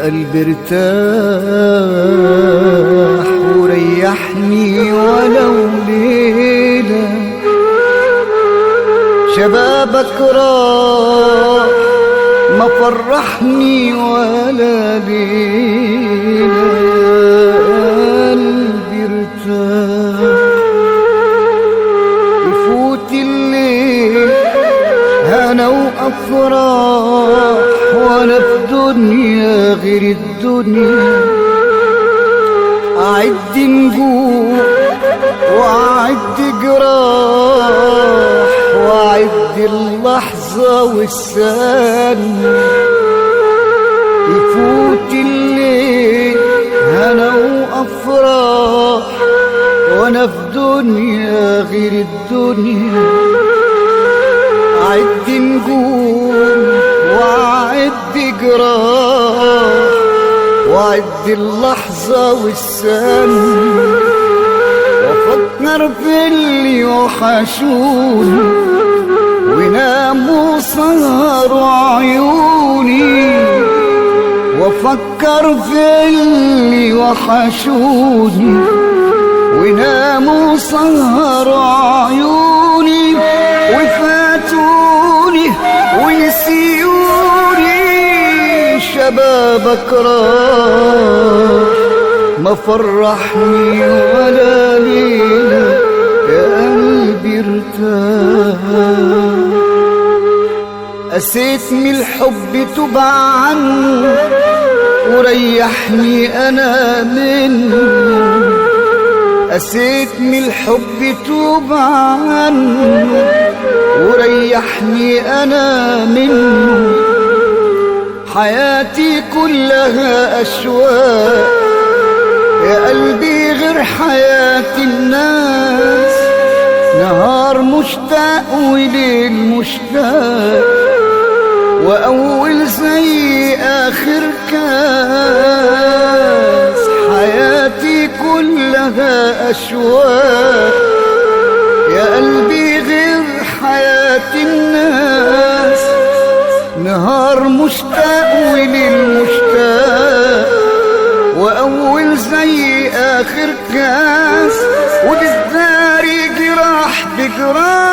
قلبي ارتاح وريحني ولو ليلة. شبابك راح ما فرحني ولا ليلة. قلبي ارتاح يفوت الليل هنا وأفراح وانا في دنيا غير الدنيا. أعد نجوم وأعد جراح وأعد اللحظة والثانية. يفوت الليل هنا وأفراح وانا في دنيا غير الدنيا. أعد نجوم وأعد جراح وأعد اللحظة والثانية. وأفكر في اللي وحشوني وناموا سهروا عيوني. وأفكر في اللي وحشوني وناموا سهروا عيوني. وفاتوني ونسيوني. شبابك راح ما فرحني ولا ليلة. يا قلبي ارتاح قسيت من الحب توب عنه وريحني أنا منه. قسيت من الحب توب عنه وريحني أنا منه. حياتي كلها أشواق يا قلبي غير حياة الناس. نهار مشتاق وليل مشتاق وأول زي آخر كاس. حياتي كلها أشواق يا قلبي غير حياة الناس. نهار مشتاق وليل مشتاق وأول زي آخر كاس. وبالداري جراح بجراح